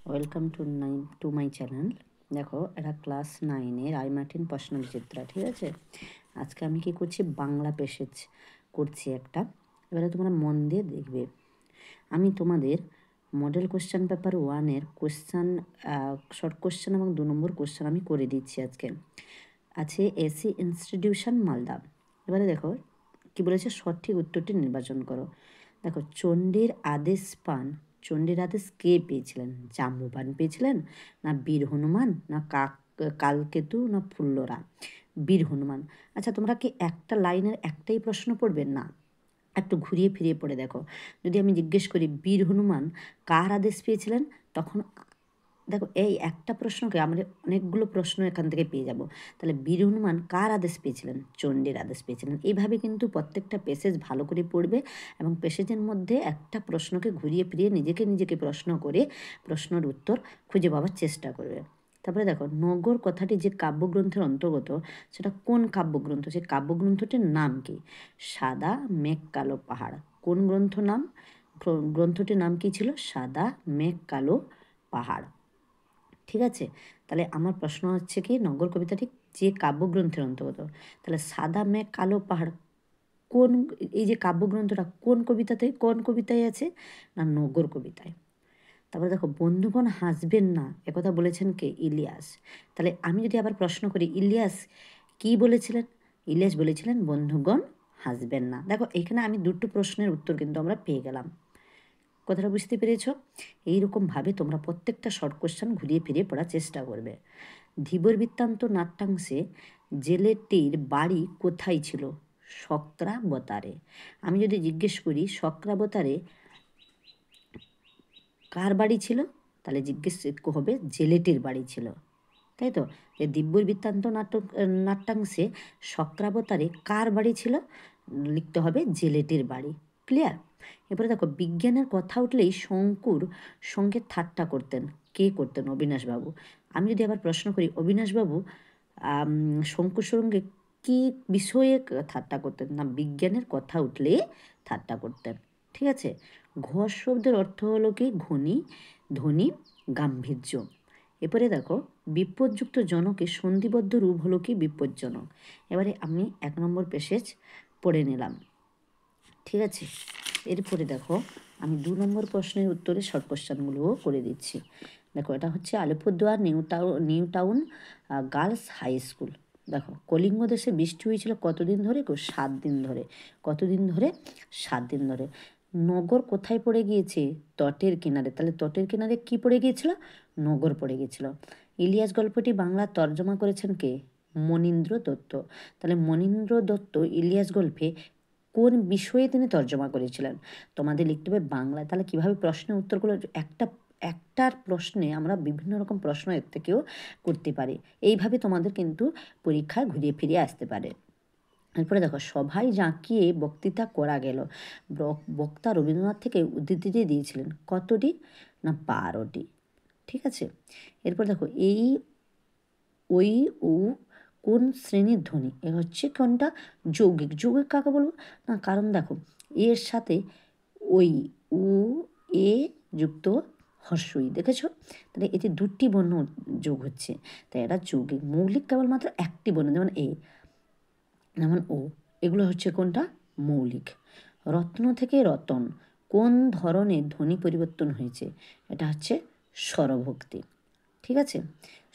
Welcome to my channel. দেখো, এটা class 9-এর আইমার্টিন প্রশ্নবিচিত্রা, ঠিক আছে। আজকে আমি কি করছি, বাংলা প্যাসেজ করছি একটা। এবারে তোমরা মন দিয়ে দেখবে। আমি তোমাদের মডেল কোশ্চেন পেপার 1-এর কোশ্চেন, শর্ট কোশ্চেন এবং 2 নম্বর কোশ্চেন আমি করে দিচ্ছি আজকে। আছে এসি ইনস্টিটিউশন মালদা। এবারে দেখো কি বলেছে, সঠিক উত্তরটি নির্বাচন করো। দেখো, চণ্ডীর আদেশ পান, চণ্ডীর আদেশ কে পেয়েছিলেন? জাম্বুবান পেয়েছিলেন, না বীর হনুমান, না কালকেতু, না ফুল্লরা? বীর হনুমান। আচ্ছা, তোমরা কি একটা লাইনের একটাই প্রশ্ন পড়বে? না, একটু ঘুরিয়ে ফিরিয়ে পড়ে দেখো। যদি আমি জিজ্ঞেস করি বীর হনুমান কার আদেশ পেয়েছিলেন, তখন দেখো এই একটা প্রশ্নকে আমরা অনেকগুলো প্রশ্ন এখান থেকে পেয়ে যাব। তাহলে বীর হনুমান কার আদেশ পেয়েছিলেন? চণ্ডীর আদেশ পেয়েছিলেন। এইভাবে কিন্তু প্রত্যেকটা প্যাসেজ ভালো করে পড়বে এবং প্যাসেজের মধ্যে একটা প্রশ্নকে ঘুরিয়ে ফিরিয়ে নিজেকে প্রশ্ন করে প্রশ্নের উত্তর খুঁজে পাওয়ার চেষ্টা করবে। তারপরে দেখো, নগর কথাটি যে কাব্যগ্রন্থের অন্তর্গত, সেটা কোন কাব্যগ্রন্থ? সেই কাব্যগ্রন্থটির নাম কি? সাদা মেঘ কালো পাহাড়। কোন গ্রন্থ নাম? গ্রন্থটির নাম কি ছিল? সাদা মেঘ কালো পাহাড়। ঠিক আছে, তাহলে আমার প্রশ্ন হচ্ছে কি, নগর কবিতাটি যে কাব্যগ্রন্থের অন্তর্গত, তাহলে সাদা মেঘ কালো পাহাড় কোন, এই যে কাব্যগ্রন্থটা কোন কবিতায় আছে? না, নগর কবিতায়। তারপরে দেখো, বন্ধুগণ হাসবেন না একথা বলেছেন কে? ইলিয়াস। তাহলে আমি যদি আবার প্রশ্ন করি, ইলিয়াস কি বলেছিলেন? ইলিয়াস বলেছিলেন বন্ধুগণ হাসবেন না। দেখো, এখানে আমি দুটো প্রশ্নের উত্তর কিন্তু আমরা পেয়ে গেলাম। কথাটা বুঝতে পেরেছ? এইরকমভাবে তোমরা প্রত্যেকটা শর্ট কোশ্চেন ঘুরিয়ে ফিরিয়ে পড়ার চেষ্টা করবে। ধীবর বৃত্তান্ত নাট্যাংশে জেলেটির বাড়ি কোথায় ছিল? শক্রাবতারে। আমি যদি জিজ্ঞেস করি শক্রাবতারে কার বাড়ি ছিল, তাহলে জিজ্ঞেস হবে জেলেটির বাড়ি ছিল, তাই তো। যে দিব্য বৃত্তান্ত নাট্যাংশে শক্রাবতারে কার বাড়ি ছিল, লিখতে হবে জেলেটির বাড়ি। ক্লিয়ার? এরপরে দেখো, বিজ্ঞানের কথা উঠলেই শঙ্কুর সঙ্গে ঠাট্টা করতেন। কে করতেন? অবিনাশবাবু। আমি যদি আবার প্রশ্ন করি, অবিনাশবাবু শঙ্কুর সঙ্গে কী বিষয়ে ঠাট্টা করতেন? না, বিজ্ঞানের কথা উঠলে ঠাট্টা করতেন। ঠিক আছে। ঘোষ শব্দের অর্থ হলো কি? ঘনী, ধ্বনি, গাম্ভীর্য। এরপরে দেখো, বিপদযুক্ত জনকের সন্ধিবদ্ধ রূপ হলো কি? বিপজ্জনক। এবারে আমি 1 নম্বর প্যাসেজ পড়ে নিলাম, ঠিক আছে। এরপরে দেখো, আমি 2 নম্বর প্রশ্নের উত্তরে শর্ট কোশ্চেনগুলোও করে দিচ্ছি। দেখো, এটা হচ্ছে Alipurduar new town girls high school. দেখো, কলিঙ্গ দেশে বৃষ্টি হয়েছিল কতদিন ধরে? 7 দিন ধরে। কতদিন ধরে? 7 দিন ধরে। নগর কোথায় পড়ে গিয়েছে? তটের কিনারে। তাহলে তটের কিনারে কি পড়ে গিয়েছিল? নগর পড়ে গিয়েছিল। ইলিয়াস গল্পটি বাংলা তর্জমা করেছেন কে? মনীন্দ্র দত্ত। তাহলে মনীন্দ্র দত্ত ইলিয়াস গল্পে কোন বিষয়ে তিনি তর্জমা করেছিলেন? তোমাদের লিখতে হবে বাংলায়। তাহলে কীভাবে প্রশ্নের উত্তরগুলো, একটার প্রশ্নে আমরা বিভিন্ন রকম প্রশ্ন এর থেকেও করতে পারি। এইভাবে তোমাদের কিন্তু পরীক্ষায় ঘুরিয়ে ফিরিয়ে আসতে পারে। এরপরে দেখো, সভায় জাঁকিয়ে বক্তৃতা করা গেল। বক্তা রবীন্দ্রনাথ থেকে উদ্ধৃতি দিয়েছিলেন কতটি? না, 12টি। ঠিক আছে। এরপর দেখো, এই, ওই, ও কোন শ্রেণীর ধ্বনি? এ হচ্ছে কোনটা? যৌগিক। যৌগিক কাকে বলবো? না, কারণ দেখো এর সাথে ওই, উ, এ যুক্ত হর্ষই, দেখেছ? তাহলে এতে 2টি বর্ণ যোগ হচ্ছে, তাই এটা যৌগিক। মৌলিক কেবলমাত্র একটি বর্ণ, যেমন এ, যেমন ও, এগুলো হচ্ছে কোনটা? মৌলিক। রত্ন থেকে রতন কোন ধরনের ধ্বনি পরিবর্তন হয়েছে? এটা হচ্ছে স্বরভক্তি। ঠিক আছে।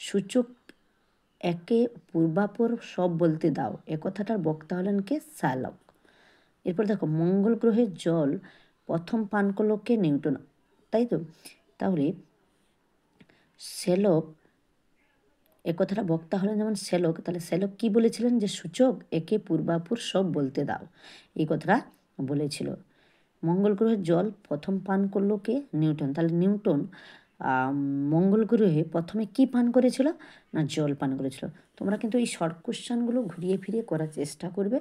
সূচক একে পূর্বাপর সব বলতে দাও, এ কথাটার বক্তা হলেন কে? শ্যালক। এরপর দেখো, মঙ্গল গ্রহের জল প্রথম পান করলো কে? নিউটন, তাই তো। তাহলে শ্যালক, এ কথাটা বক্তা হলেন যেমন শ্যালক, তাহলে শ্যালক কি বলেছিলেন? যে সূচক একে পূর্বাপর সব বলতে দাও, এই কথাটা বলেছিল। মঙ্গল গ্রহের জল প্রথম পান করলো কে? নিউটন। তাহলে নিউটন মঙ্গল গ্রহে প্রথমে কি পান করেছিল? না, জল পান করেছিল। তোমরা কিন্তু এই শর্ট কোশ্চেনগুলো ঘুরিয়ে ফিরিয়ে করার চেষ্টা করবে,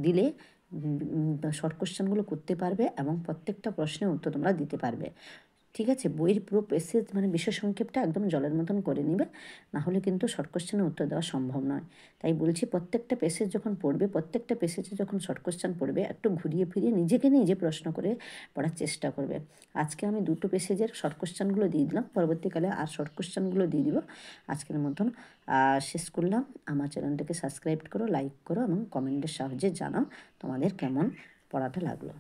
দিলে শর্ট কোশ্চেনগুলো করতে পারবে এবং প্রত্যেকটা প্রশ্নের উত্তর তোমরা দিতে পারবে। ঠিক আছে, বইয়ের পুরো প্যাসেজ মানে বিষয় সংক্ষেপটা একদম জলের মতন করে নিবে, না হলে কিন্তু শর্ট কোশ্চেনের উত্তর দেওয়া সম্ভব নয়। তাই বলছি প্রত্যেকটা প্যাসেজ যখন পড়বে, প্রত্যেকটা প্যাসেজে যখন শর্ট কোশ্চেন পড়বে, একটু ঘুরিয়ে ফিরিয়ে নিজেকে নিজে প্রশ্ন করে পড়ার চেষ্টা করবে। আজকে আমি 2টো প্যাসেজের শর্ট কোশ্চেনগুলো দিয়ে দিলাম, পরবর্তীকালে আর শর্ট কোশ্চেনগুলো দিয়ে দিব। আজকের মতন শেষ করলাম। আমার চ্যানেলটাকে সাবস্ক্রাইব করো, লাইক করো এবং কমেন্টের সাহায্যে জানাও তোমাদের কেমন পড়াটা লাগলো।